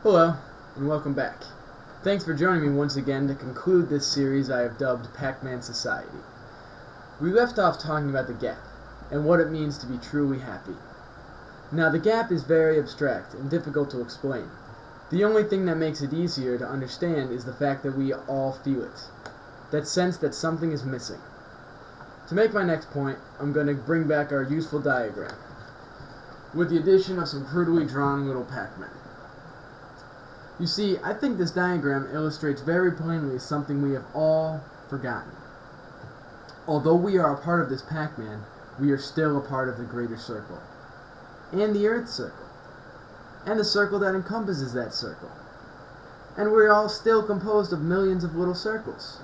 Hello, and welcome back. Thanks for joining me once again to conclude this series I have dubbed Pacman Society. We left off talking about the gap, and what it means to be truly happy. Now the gap is very abstract and difficult to explain. The only thing that makes it easier to understand is the fact that we all feel it. That sense that something is missing. To make my next point, I'm going to bring back our useful diagram, with the addition of some crudely drawn little Pac-Men. You see, I think this diagram illustrates very plainly something we have all forgotten. Although we are a part of this Pac-Man, we are still a part of the greater circle. And the Earth circle. And the circle that encompasses that circle. And we're all still composed of millions of little circles.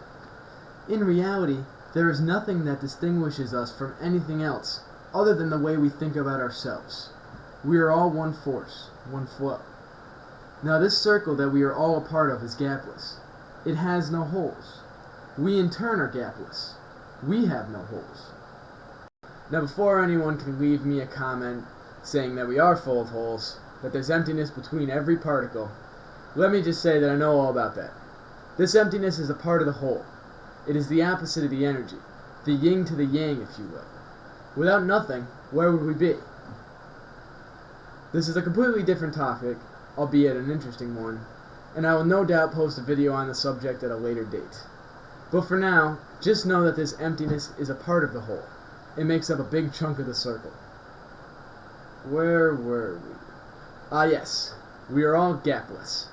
In reality, there is nothing that distinguishes us from anything else other than the way we think about ourselves. We are all one force, one flow. Now this circle that we are all a part of is gapless. It has no holes. We in turn are gapless. We have no holes. Now before anyone can leave me a comment saying that we are full of holes, that there's emptiness between every particle, let me just say that I know all about that. This emptiness is a part of the whole. It is the opposite of the energy, the yin to the yang, if you will. Without nothing, where would we be? This is a completely different topic, albeit an interesting one, and I will no doubt post a video on the subject at a later date. But for now, just know that this emptiness is a part of the whole. It makes up a big chunk of the circle. Where were we? Ah yes, we are all gapless.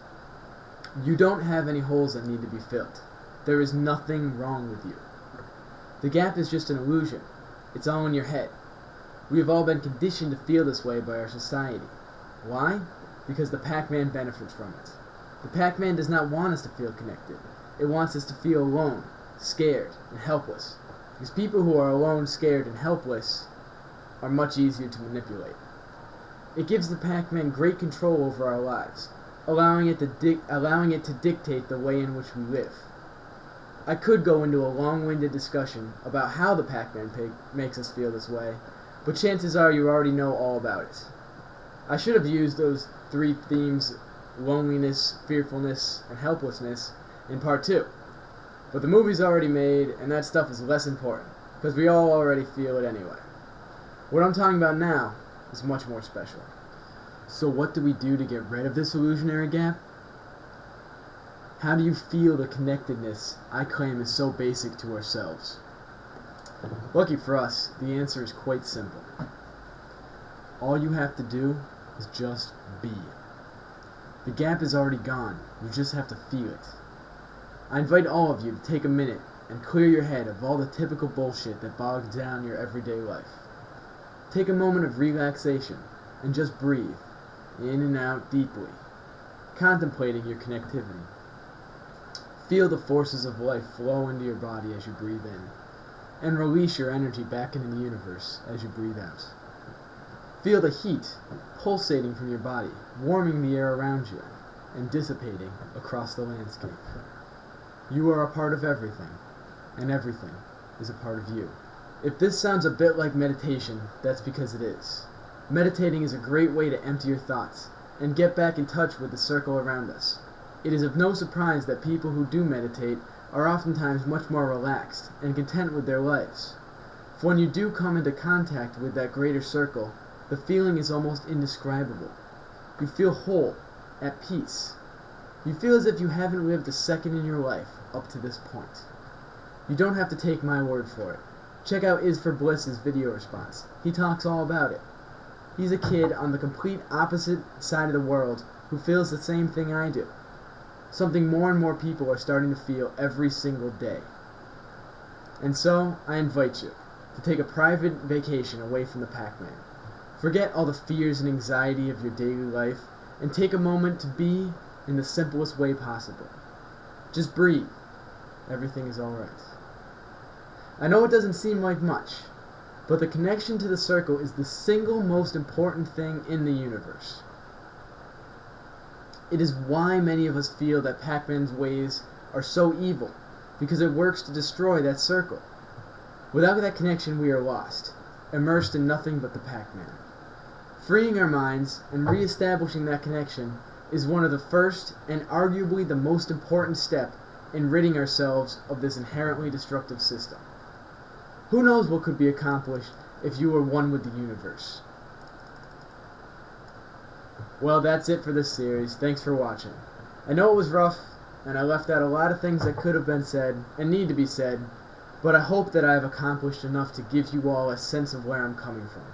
You don't have any holes that need to be filled. There is nothing wrong with you. The gap is just an illusion. It's all in your head. We have all been conditioned to feel this way by our society. Why? Because the Pac-Man benefits from it. The Pac-Man does not want us to feel connected. It wants us to feel alone, scared, and helpless. Because people who are alone, scared, and helpless are much easier to manipulate. It gives the Pac-Man great control over our lives, allowing it to dictate the way in which we live. I could go into a long-winded discussion about how the Pac-Man makes us feel this way, but chances are you already know all about it. I should have used those three themes, loneliness, fearfulness, and helplessness, in part 2. But the movie's already made, and that stuff is less important, because we all already feel it anyway. What I'm talking about now is much more special. So what do we do to get rid of this illusionary gap? How do you feel the connectedness I claim is so basic to ourselves? Lucky for us, the answer is quite simple. All you have to do is just be. The gap is already gone. You just have to feel it. I invite all of you to take a minute and clear your head of all the typical bullshit that bogs down your everyday life. Take a moment of relaxation and just breathe, in and out deeply, contemplating your connectivity. Feel the forces of life flow into your body as you breathe in, and release your energy back into the universe as you breathe out. Feel the heat pulsating from your body, warming the air around you, and dissipating across the landscape. You are a part of everything, and everything is a part of you. If this sounds a bit like meditation, that's because it is. Meditating is a great way to empty your thoughts, and get back in touch with the circle around us. It is of no surprise that people who do meditate are oftentimes much more relaxed and content with their lives. For when you do come into contact with that greater circle, the feeling is almost indescribable. You feel whole, at peace. You feel as if you haven't lived a second in your life up to this point. You don't have to take my word for it. Check out Is for Bliss's video response. He talks all about it. He's a kid on the complete opposite side of the world who feels the same thing I do. Something more and more people are starting to feel every single day. And so, I invite you to take a private vacation away from the Pac-Man. Forget all the fears and anxiety of your daily life, and take a moment to be in the simplest way possible. Just breathe. Everything is alright. I know it doesn't seem like much, but the connection to the circle is the single most important thing in the universe. It is why many of us feel that Pac-Man's ways are so evil, because it works to destroy that circle. Without that connection, we are lost, immersed in nothing but the Pac-Man. Freeing our minds and re-establishing that connection is one of the first and arguably the most important step in ridding ourselves of this inherently destructive system. Who knows what could be accomplished if you were one with the universe? Well, that's it for this series. Thanks for watching. I know it was rough, and I left out a lot of things that could have been said and need to be said, but I hope that I have accomplished enough to give you all a sense of where I'm coming from.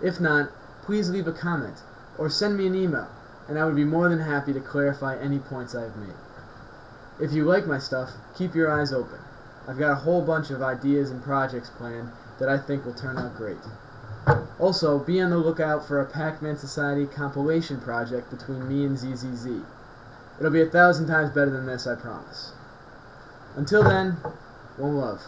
If not, please leave a comment or send me an email, and I would be more than happy to clarify any points I have made. If you like my stuff, keep your eyes open. I've got a whole bunch of ideas and projects planned that I think will turn out great. Also, be on the lookout for a Pacman Society compilation project between me and ZZZ. It'll be 1,000 times better than this, I promise. Until then, one love.